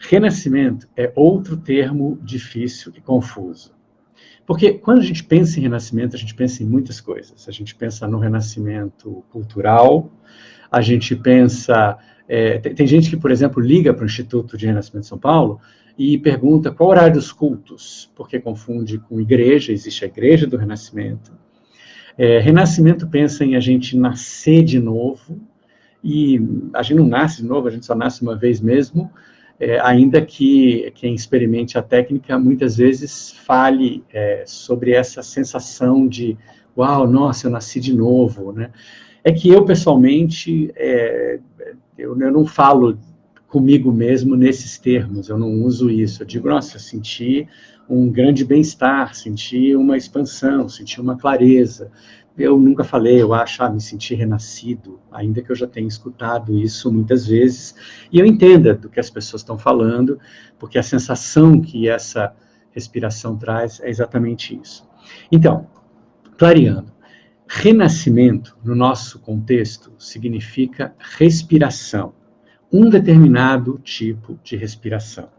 Renascimento é outro termo difícil e confuso. Porque quando a gente pensa em renascimento, a gente pensa em muitas coisas. A gente pensa no renascimento cultural, a gente pensa... tem gente que, por exemplo, liga para o Instituto de Renascimento de São Paulo e pergunta qual o horário dos cultos, porque confunde com igreja, existe a Igreja do Renascimento. Renascimento pensa em a gente nascer de novo, e a gente não nasce de novo, a gente só nasce uma vez mesmo, ainda que quem experimente a técnica muitas vezes fale sobre essa sensação de uau, nossa, eu nasci de novo, né? É que eu, pessoalmente, eu não falo comigo mesmo nesses termos, eu não uso isso. Eu digo, nossa, eu senti um grande bem-estar, senti uma expansão, senti uma clareza. Eu nunca falei, eu acho, me senti renascido, ainda que eu já tenha escutado isso muitas vezes, e eu entenda do que as pessoas estão falando, porque a sensação que essa respiração traz é exatamente isso. Então, clareando, renascimento, no nosso contexto, significa respiração, um determinado tipo de respiração.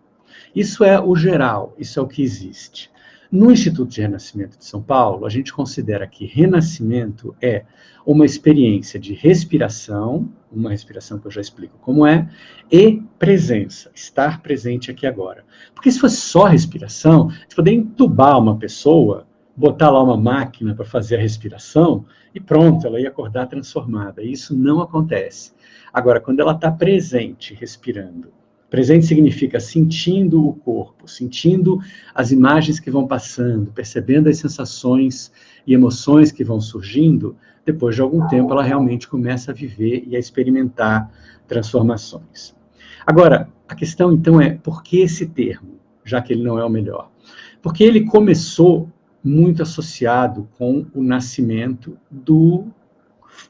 Isso é o geral, isso é o que existe. No Instituto de Renascimento de São Paulo, a gente considera que renascimento é uma experiência de respiração, uma respiração que eu já explico como é, e presença, estar presente aqui agora. Porque se fosse só respiração, você poderia entubar uma pessoa, botar lá uma máquina para fazer a respiração, e pronto, ela ia acordar transformada. E isso não acontece. Agora, quando ela está presente, respirando, presente significa sentindo o corpo, sentindo as imagens que vão passando, percebendo as sensações e emoções que vão surgindo, depois de algum tempo ela realmente começa a viver e a experimentar transformações. Agora, a questão então é, por que esse termo, já que ele não é o melhor? Porque ele começou muito associado com o nascimento do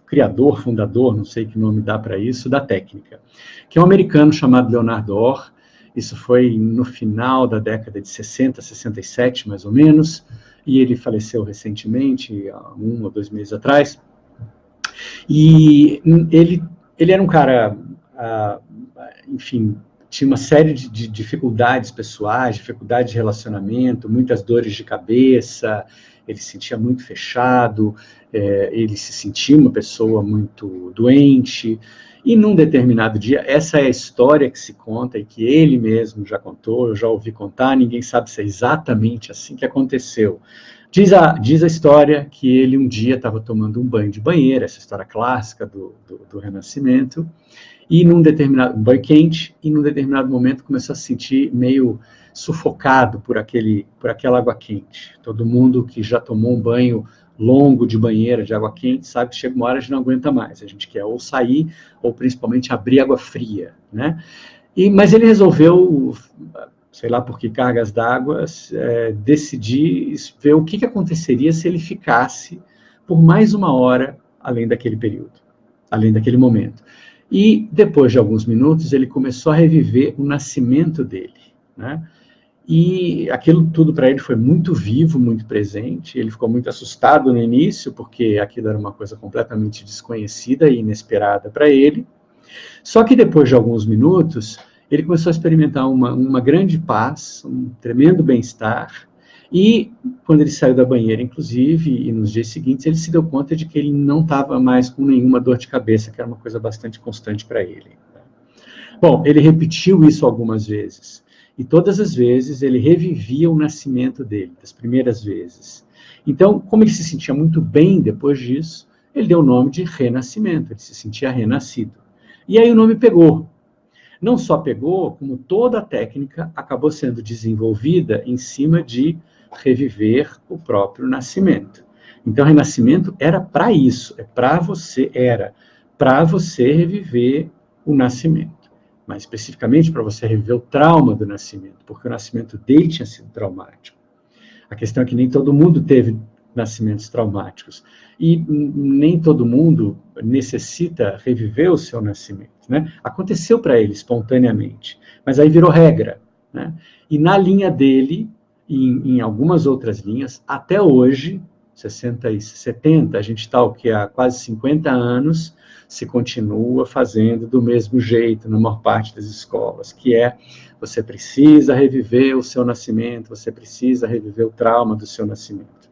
criador, fundador, não sei que nome dá para isso, da técnica, que é um americano chamado Leonard Orr. Isso foi no final da década de 60, 67, mais ou menos, e ele faleceu recentemente, há 1 ou 2 meses atrás. E ele era um cara, enfim, tinha uma série de dificuldades pessoais, dificuldades de relacionamento, muitas dores de cabeça, ele se sentia muito fechado, ele se sentia uma pessoa muito doente, e num determinado dia, essa é a história que se conta, e que ele mesmo já contou, eu já ouvi contar, ninguém sabe se é exatamente assim que aconteceu. Diz a história que ele um dia estava tomando um banho de banheira, essa história clássica do Renascimento, e num determinado banho quente, e num determinado momento começou a se sentir meio sufocado por aquela água quente. Todo mundo que já tomou um banho longo de banheira de água quente sabe que chega uma hora a gente não aguenta mais, a gente quer ou sair ou principalmente abrir água fria, né? Mas ele resolveu, sei lá por que cargas d'água, decidir ver o que aconteceria se ele ficasse por mais 1 hora além daquele período, além daquele momento. E depois de alguns minutos ele começou a reviver o nascimento dele, né? E aquilo tudo para ele foi muito vivo, muito presente. Ele ficou muito assustado no início, porque aquilo era uma coisa completamente desconhecida e inesperada para ele. Só que depois de alguns minutos, ele começou a experimentar uma grande paz, um tremendo bem-estar. E quando ele saiu da banheira, inclusive, e nos dias seguintes, ele se deu conta de que ele não estava mais com nenhuma dor de cabeça, que era uma coisa bastante constante para ele. Bom, ele repetiu isso algumas vezes. E todas as vezes ele revivia o nascimento dele, das primeiras vezes. Então, como ele se sentia muito bem depois disso, ele deu o nome de renascimento, ele se sentia renascido. E aí o nome pegou. Não só pegou, como toda a técnica acabou sendo desenvolvida em cima de reviver o próprio nascimento. Então, renascimento era para isso, para você reviver o nascimento. Mais especificamente para você reviver o trauma do nascimento, porque o nascimento dele tinha sido traumático. A questão é que nem todo mundo teve nascimentos traumáticos, e nem todo mundo necessita reviver o seu nascimento, né? Aconteceu para ele espontaneamente, mas aí virou regra, né? E na linha dele, e em algumas outras linhas, até hoje, 60 e 70, a gente está o que há quase 50 anos, se continua fazendo do mesmo jeito na maior parte das escolas, que é, você precisa reviver o seu nascimento, você precisa reviver o trauma do seu nascimento.